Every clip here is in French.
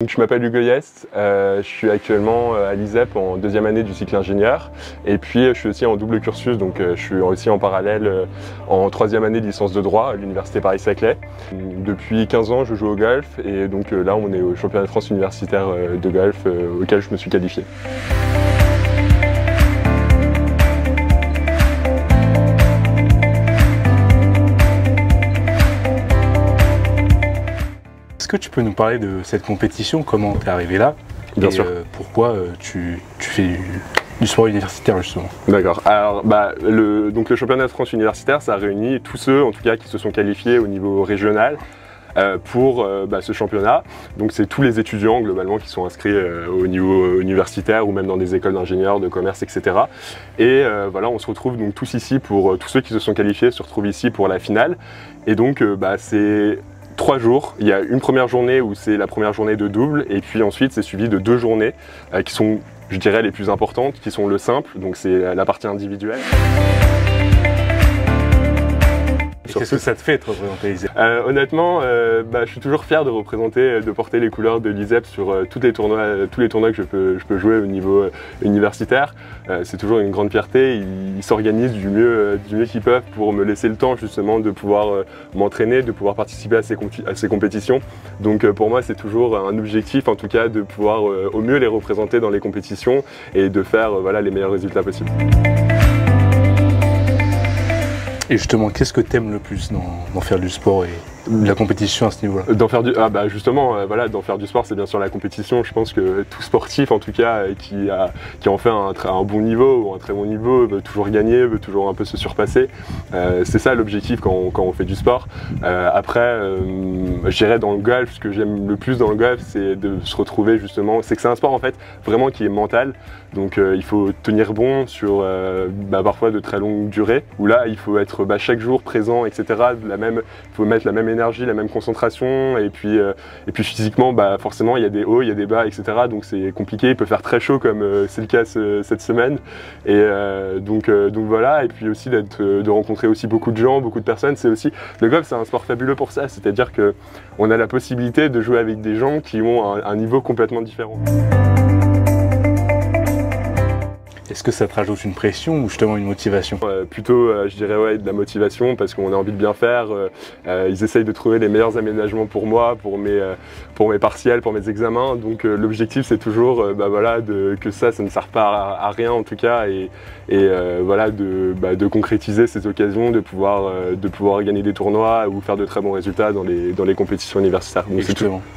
Donc, je m'appelle Hugo Yest, je suis actuellement à l'ISEP en deuxième année du cycle ingénieur et puis je suis aussi en double cursus, donc je suis aussi en parallèle en troisième année de licence de droit à l'université Paris-Saclay. Depuis 15 ans je joue au golf et donc là on est au championnat de France universitaire de golf auquel je me suis qualifié. Est-ce que tu peux nous parler de cette compétition, comment tu es arrivé là? Bien sûr. Pourquoi tu fais du sport universitaire justement? D'accord. Alors donc le championnat de France universitaire, ça réunit tous ceux en tout cas qui se sont qualifiés au niveau régional pour ce championnat. Donc c'est tous les étudiants globalement qui sont inscrits au niveau universitaire ou même dans des écoles d'ingénieurs, de commerce, etc. Et voilà, on se retrouve donc tous ici pour tous ceux qui se sont qualifiés se retrouvent ici pour la finale. Et donc c'est 3 jours, il y a une première journée où c'est la première journée de double et puis ensuite c'est suivi de 2 journées qui sont, je dirais, les plus importantes, qui sont le simple, donc c'est la partie individuelle. Qu'est-ce que ça te fait de représenter l'ISEP? Honnêtement, je suis toujours fier de représenter, de porter les couleurs de l'ISEP sur tous les tournois que je peux jouer au niveau universitaire. C'est toujours une grande fierté. Ils s'organisent du mieux qu'ils peuvent pour me laisser le temps justement de pouvoir m'entraîner, de pouvoir participer à ces compétitions. Donc pour moi, c'est toujours un objectif, en tout cas, de pouvoir au mieux les représenter dans les compétitions et de faire les meilleurs résultats possibles. Et justement, qu'est-ce que tu aimes le plus dans faire du sport et de la compétition à ce niveau-là? D'en faire d'en faire du sport, c'est bien sûr la compétition. Je pense que tout sportif, en tout cas, qui en fait un bon niveau ou un très bon niveau, veut toujours gagner, veut toujours un peu se surpasser. C'est ça l'objectif quand on fait du sport. Après, je dirais dans le golf, ce que j'aime le plus dans le golf, c'est de se retrouver justement. C'est que c'est un sport en fait vraiment qui est mental. Donc il faut tenir bon sur parfois de très longues durées. Où là, il faut être chaque jour présent, etc. Il faut mettre la même énergie, la même concentration, et puis physiquement, forcément, il y a des hauts, il y a des bas, etc. Donc c'est compliqué, il peut faire très chaud comme c'est le cas cette semaine. Et donc voilà, et puis aussi de rencontrer aussi beaucoup de gens, beaucoup de personnes. C'est aussi, le golf, c'est un sport fabuleux pour ça, c'est-à-dire qu'on a la possibilité de jouer avec des gens qui ont un niveau complètement différent. Est-ce que ça te rajoute une pression ou justement une motivation? Plutôt, je dirais de la motivation parce qu'on a envie de bien faire. Ils essayent de trouver les meilleurs aménagements pour moi, pour mes partiels, pour mes examens. Donc l'objectif c'est toujours que ça ne sert pas à rien en tout cas et de concrétiser ces occasions, de pouvoir gagner des tournois ou faire de très bons résultats dans les compétitions universitaires.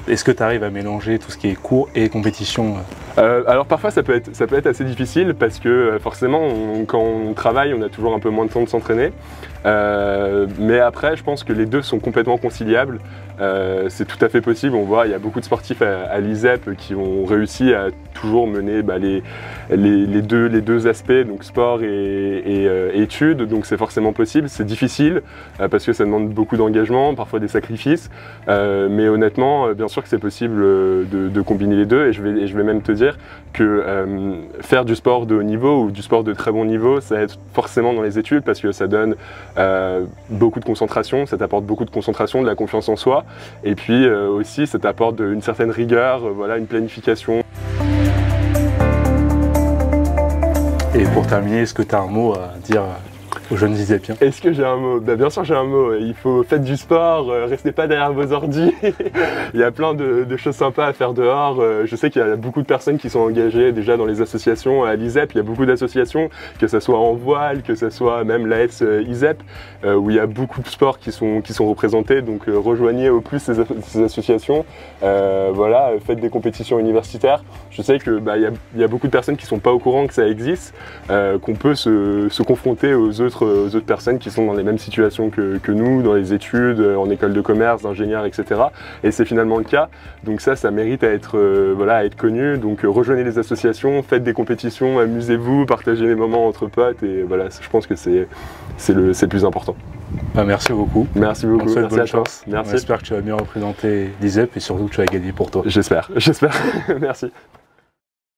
Est-ce que tu arrives à mélanger tout ce qui est cours et compétition? Alors parfois ça peut être assez difficile parce que forcément quand on travaille on a toujours un peu moins de temps de s'entraîner. Mais après je pense que les deux sont complètement conciliables. C'est tout à fait possible, on voit il y a beaucoup de sportifs à l'ISEP qui ont réussi à toujours mener les deux aspects, donc sport et études, donc c'est forcément possible. C'est difficile parce que ça demande beaucoup d'engagement, parfois des sacrifices, mais honnêtement bien sûr que c'est possible de combiner les deux et je vais même te dire que faire du sport de haut niveau ou du sport de très bon niveau, ça aide forcément dans les études parce que ça donne beaucoup de concentration, ça t'apporte beaucoup de concentration, de la confiance en soi et puis aussi ça t'apporte une certaine rigueur, une planification. Et pour terminer, est-ce que tu as un mot à dire aux jeunes ISEPiens? Est-ce que j'ai un mot? Bien sûr j'ai un mot, il faut faire du sport, restez pas derrière vos ordi. Il y a plein de choses sympas à faire dehors. Je sais qu'il y a beaucoup de personnes qui sont engagées déjà dans les associations à l'ISEP. Il y a beaucoup d'associations, que ce soit en voile, que ce soit même l'AS ISEP, où il y a beaucoup de sports qui sont représentés. Donc rejoignez au plus ces associations. Faites des compétitions universitaires. Je sais qu'il y a beaucoup de personnes qui ne sont pas au courant que ça existe, qu'on peut se confronter aux autres personnes qui sont dans les mêmes situations que nous, dans les études, en école de commerce, d'ingénieurs, etc. Et c'est finalement le cas. Donc ça mérite à être connu. Donc rejoignez les associations, faites des compétitions, amusez-vous, partagez les moments entre potes. Et voilà, je pense que c'est le plus important. Merci beaucoup. Merci beaucoup. On te souhaite bonne chance. Merci. On espère que tu vas bien représenter l'ISEP et surtout que tu vas gagner pour toi. J'espère. Merci.